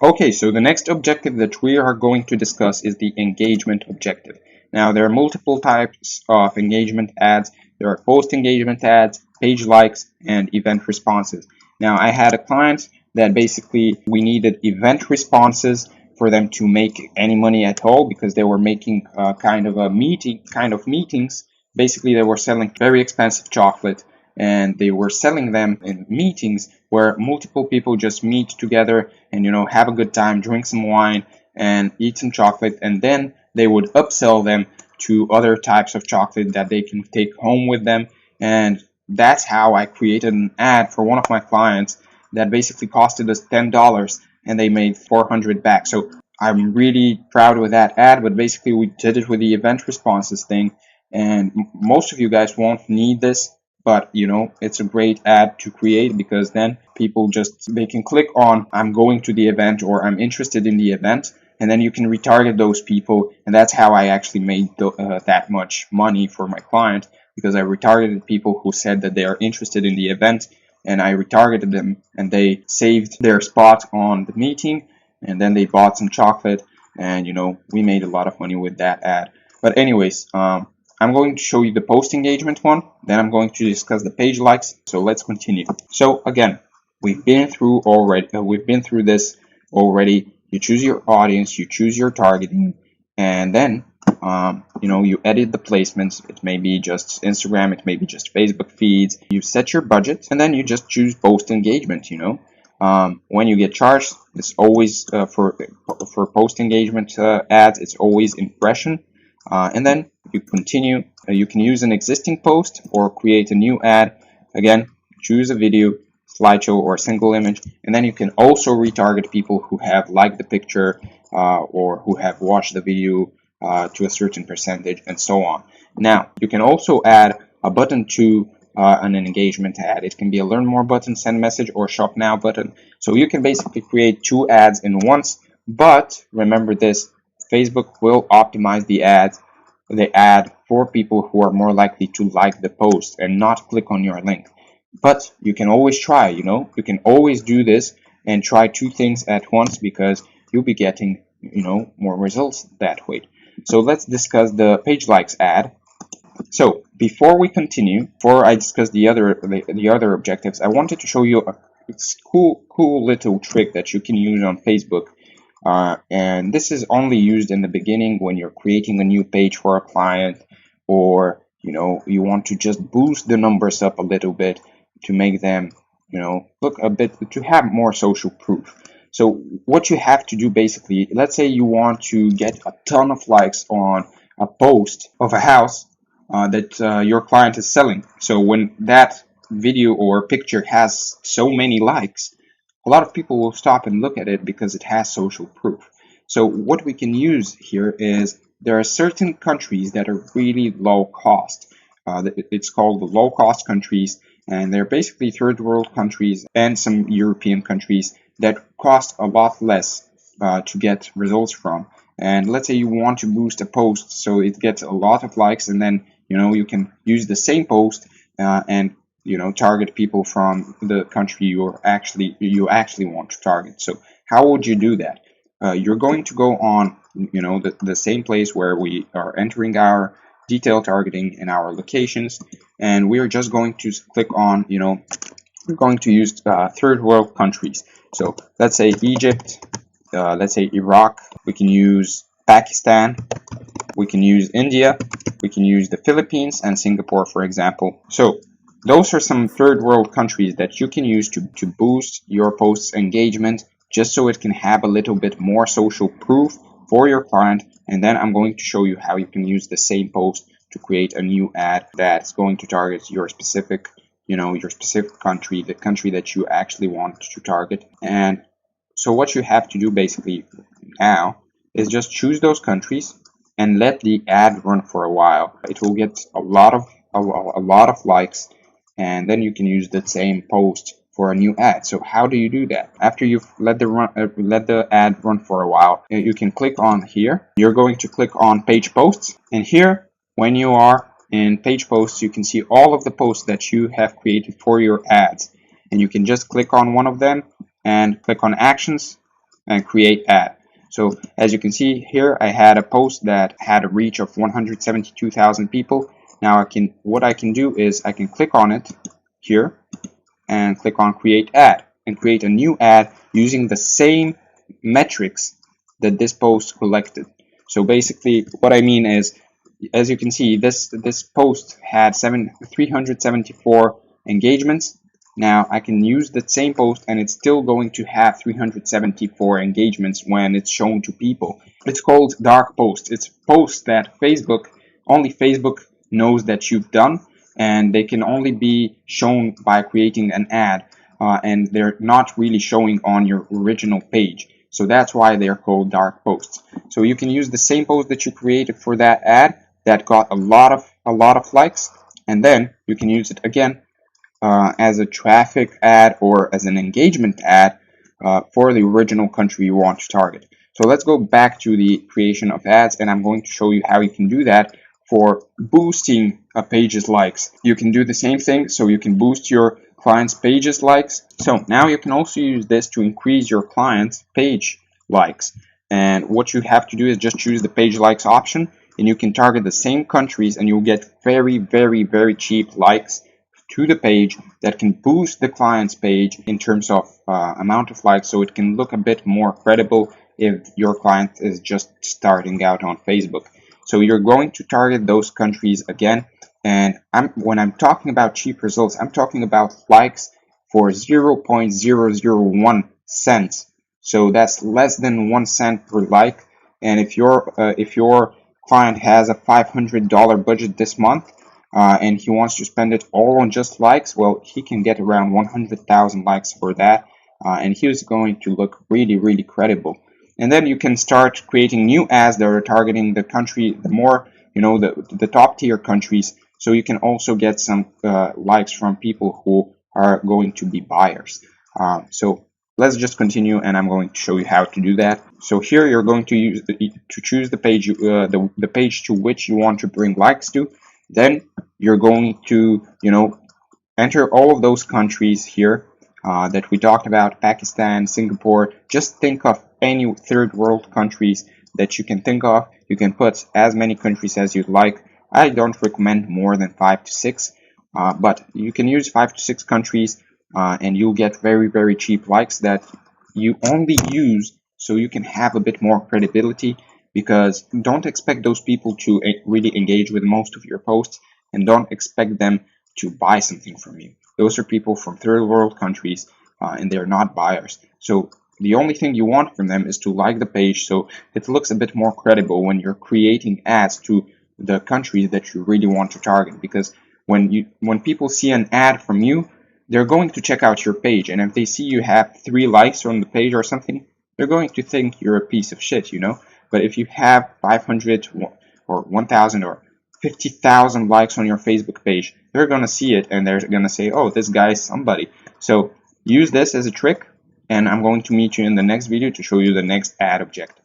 Okay, so the next objective that we are going to discuss is the engagement objective. Now, there are multiple types of engagement ads. There are post engagement ads, page likes, and event responses. Now, I had a client that basically we needed event responses for them to make any money at all because they were making kind of meetings. Basically, they were selling very expensive chocolate and they were selling them in meetings where multiple people just meet together and have a good time, drink some wine and eat some chocolate, and then they would upsell them to other types of chocolate that they can take home with them. And that's how I created an ad for one of my clients that basically costed us $10 and they made 400 back. So I'm really proud with that ad, but basically we did it with the event responses thing, and most of you guys won't need this, but it's a great ad to create because then people they can click on I'm going to the event or I'm interested in the event, and then you can retarget those people. And that's how I actually made that much money for my client, because I retargeted people who said that they are interested in the event, and I retargeted them and they saved their spot on the meeting, and then they bought some chocolate, and we made a lot of money with that ad. But anyways, I'm going to show you the post engagement one, then I'm going to discuss the page likes. So let's continue. So again, we've been through this already. You choose your audience, you choose your targeting, and then you edit the placements. It may be just Instagram, it may be just Facebook feeds. You set your budget, and then you just choose post engagement. When you get charged, it's always for post engagement ads, it's always impression. And then you continue. You can use an existing post or create a new ad. Again, choose a video, slideshow, or a single image, and then you can also retarget people who have liked the picture or who have watched the video to a certain percentage, and so on. Now, you can also add a button to an engagement ad. It can be a learn more button, send message, or shop now button. So you can basically create two ads in once, but remember this: Facebook will optimize the ad for people who are more likely to like the post and not click on your link. But you can always try, you can always do this and try two things at once, because you'll be getting, more results that way. So let's discuss the page likes ad. So before we continue, before I discuss the other objectives, I wanted to show you a cool little trick that you can use on Facebook. And this is only used in the beginning when you're creating a new page for a client, or you want to just boost the numbers up a little bit to make them look a bit, to have more social proof. So what you have to do, basically, let's say you want to get a ton of likes on a post of a house that your client is selling. So when that video or picture has so many likes, a lot of people will stop and look at it because it has social proof. So what we can use here is there are certain countries that are really low cost. It's called the low cost countries, and they're basically third world countries and some European countries that cost a lot less to get results from. And let's say you want to boost a post so it gets a lot of likes, and then you can use the same post and target people from the country you actually want to target. So how would you do that? You're going to go on the same place where we are entering our detail targeting and our locations, and we are just going to click on we're going to use third world countries. So let's say Egypt, let's say Iraq, we can use Pakistan, we can use India, we can use the Philippines and Singapore, for example. So those are some third world countries that you can use to boost your post's engagement, just so it can have a little bit more social proof for your client. And then I'm going to show you how you can use the same post to create a new ad that's going to target your specific country, the country that you actually want to target. And so what you have to do basically now is just choose those countries and let the ad run for a while. It will get a lot of likes, and then you can use the same post for a new ad. So how do you do that? After you've let the ad run for a while, you can click on here. You're going to click on page posts, and here, when you are in page posts, you can see all of the posts that you have created for your ads, and you can just click on one of them and click on actions, and create ad. So as you can see here, I had a post that had a reach of 172,000 people. Now what I can do is I can click on it here and click on create ad and create a new ad using the same metrics that this post collected. So basically what I mean is, as you can see, this post had 374 engagements. Now I can use that same post and it's still going to have 374 engagements when it's shown to people. It's called dark post. It's posts that only Facebook knows that you've done, and they can only be shown by creating an ad, and they're not really showing on your original page. So that's why they're called dark posts. So you can use the same post that you created for that ad that got a lot of likes, and then you can use it again as a traffic ad or as an engagement ad for the original country you want to target. So let's go back to the creation of ads, and I'm going to show you how you can do that for boosting a page's likes. You can do the same thing, so you can boost your client's page's likes. So now you can also use this to increase your client's page likes. And what you have to do is just choose the page likes option, and you can target the same countries, and you'll get very cheap likes to the page that can boost the client's page in terms of amount of likes, so it can look a bit more credible if your client is just starting out on Facebook. So you're going to target those countries again, and when I'm talking about cheap results, I'm talking about likes for 0.001 cents. So that's less than 1 cent per like. And if your client has a $500 budget this month, and he wants to spend it all on just likes, well, he can get around 100,000 likes for that, and he's going to look really credible. And then you can start creating new ads that are targeting the country, the more, the top tier countries, so you can also get some likes from people who are going to be buyers. So let's just continue, and I'm going to show you how to do that. So here you're going to choose the page, the page to which you want to bring likes to. Then you're going to, enter all of those countries here that we talked about: Pakistan, Singapore. Just think of any third world countries that you can think of. You can put as many countries as you'd like. I don't recommend more than 5 to 6, but you can use 5 to 6 countries, and you'll get very cheap likes that you only use so you can have a bit more credibility. Because don't expect those people to really engage with most of your posts, and don't expect them to buy something from you. Those are people from third world countries, and they're not buyers. So the only thing you want from them is to like the page, so it looks a bit more credible when you're creating ads to the countries that you really want to target. Because when people see an ad from you, they're going to check out your page, and if they see you have 3 likes on the page or something, they're going to think you're a piece of shit, But if you have 500 or 1,000 or 50,000 likes on your Facebook page, they're going to see it and they're going to say, oh, this guy's somebody. So use this as a trick, and I'm going to meet you in the next video to show you the next ad objective.